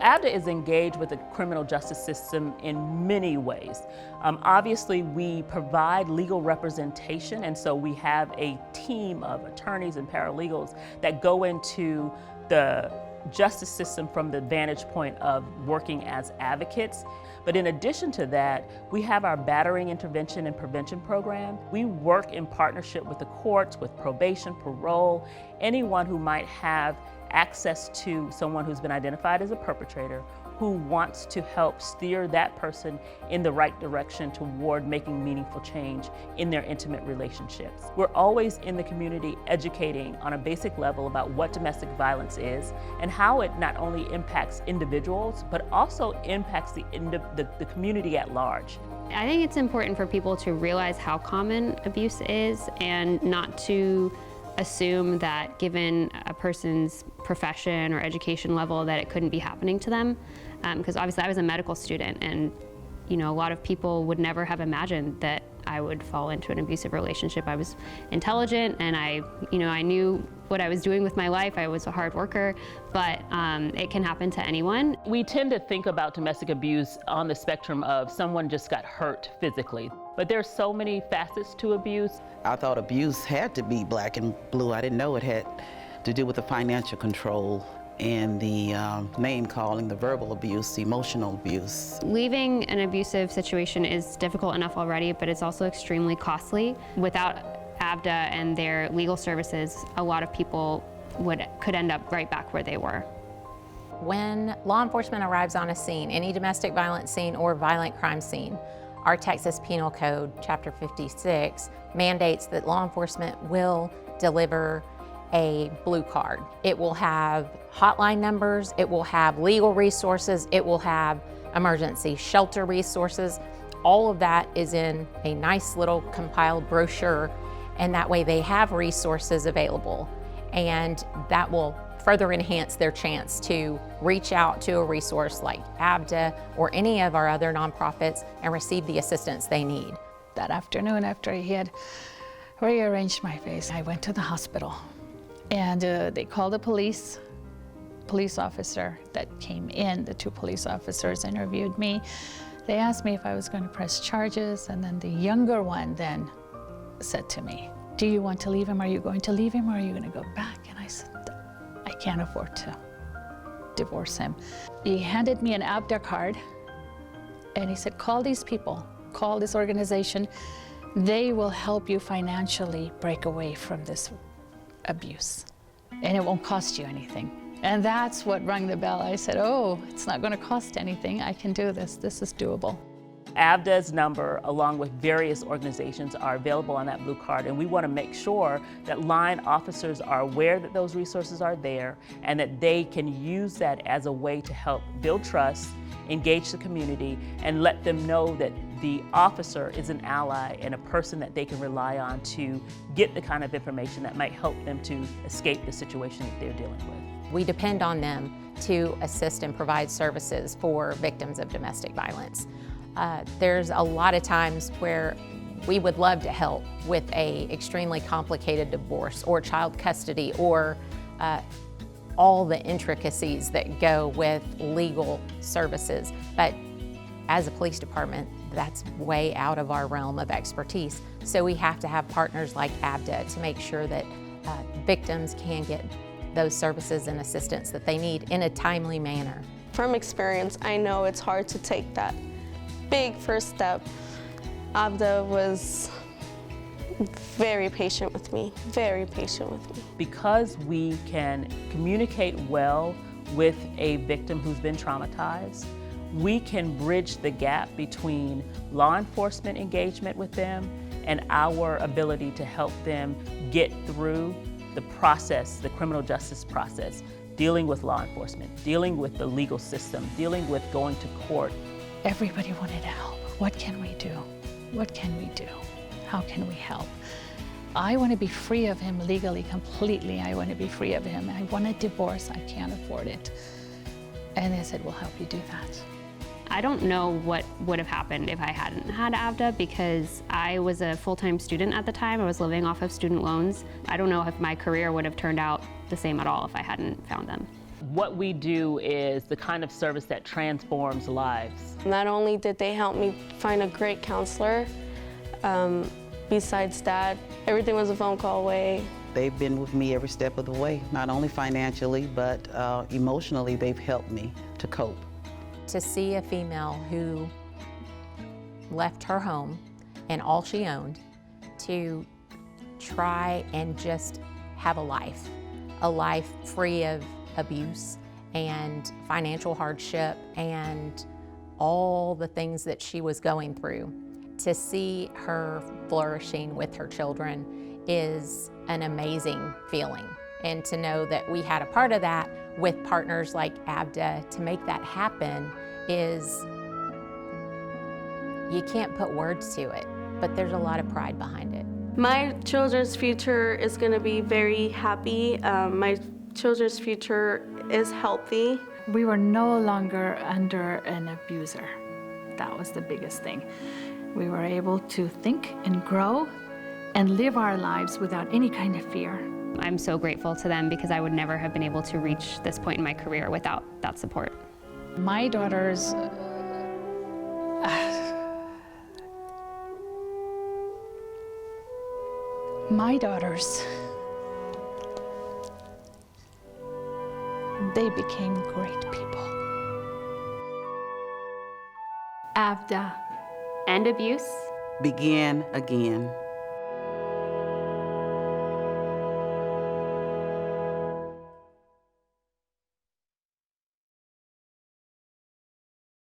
ABDA is engaged with the criminal justice system in many ways. Obviously, we provide legal representation, and so we have a team of attorneys and paralegals that go into the justice system from the vantage point of working as advocates. But in addition to that, we have our Battering Intervention and Prevention Program. We work in partnership with the courts, with probation, parole, anyone who might have access to someone who's been identified as a perpetrator, who wants to help steer that person in the right direction toward making meaningful change in their intimate relationships. We're always in the community educating on a basic level about what domestic violence is and how it not only impacts individuals, but also impacts the community at large. I think it's important for people to realize how common abuse is and not to assume that given a person's profession or education level that it couldn't be happening to them. Because obviously I was a medical student, and a lot of people would never have imagined that I would fall into an abusive relationship. I was intelligent and I knew what I was doing with my life. I was a hard worker, but it can happen to anyone. We tend to think about domestic abuse on the spectrum of someone just got hurt physically, but there's so many facets to abuse. I thought abuse had to be black and blue. I didn't know it had to do with the financial control and the name calling, the verbal abuse, the emotional abuse. Leaving an abusive situation is difficult enough already, but it's also extremely costly. Without ABDA and their legal services, a lot of people could end up right back where they were. When law enforcement arrives on a scene, any domestic violence scene or violent crime scene, our Texas Penal Code, Chapter 56, mandates that law enforcement will deliver a blue card. It will have hotline numbers, it will have legal resources, it will have emergency shelter resources. All of that is in a nice little compiled brochure, and that way they have resources available, and that will further enhance their chance to reach out to a resource like ABDA or any of our other nonprofits and receive the assistance they need. That afternoon, after he had rearranged my face, I went to the hospital. And they called the police officer that came in. The two police officers interviewed me. They asked me if I was going to press charges, and then the younger one then said to me, "Do you want to leave him? Are you going to leave him, or are you going to go back?" And I said, "I can't afford to divorce him." He handed me an ABDA card, and he said, "Call these people, call this organization. They will help you financially break away from this abuse, and it won't cost you anything." And that's what rang the bell. I said, oh, it's not going to cost anything. I can do this. This is doable. ABDA's number, along with various organizations, are available on that blue card, and we want to make sure that line officers are aware that those resources are there and that they can use that as a way to help build trust, engage the community, and let them know that the officer is an ally and a person that they can rely on to get the kind of information that might help them to escape the situation that they're dealing with. We depend on them to assist and provide services for victims of domestic violence. There's a lot of times where we would love to help with an extremely complicated divorce or child custody or all the intricacies that go with legal services. But as a police department, that's way out of our realm of expertise. So we have to have partners like ABDA to make sure that victims can get those services and assistance that they need in a timely manner. From experience, I know it's hard to take that big first step. ABDA was very patient with me, very patient with me. Because we can communicate well with a victim who's been traumatized, we can bridge the gap between law enforcement engagement with them and our ability to help them get through the process, the criminal justice process, dealing with law enforcement, dealing with the legal system, dealing with going to court. Everybody wanted help. What can we do? What can we do? How can we help? I want to be free of him legally, completely. I want to be free of him. I want a divorce. I can't afford it. And they said, we'll help you do that. I don't know what would have happened if I hadn't had ABDA because I was a full-time student at the time. I was living off of student loans. I don't know if my career would have turned out the same at all if I hadn't found them. What we do is the kind of service that transforms lives. Not only did they help me find a great counselor, besides that, everything was a phone call away. They've been with me every step of the way, not only financially, but emotionally, they've helped me to cope. To see a female who left her home and all she owned to try and just have a life free of abuse and financial hardship and all the things that she was going through, to see her flourishing with her children is an amazing feeling. And to know that we had a part of that with partners like ABDA to make that happen is, you can't put words to it, but there's a lot of pride behind it. My children's future is going to be very happy. My children's future is healthy. We were no longer under an abuser. That was the biggest thing. We were able to think and grow and live our lives without any kind of fear. I'm so grateful to them because I would never have been able to reach this point in my career without that support. My daughters, they became great people. AVDA. End abuse. Begin again.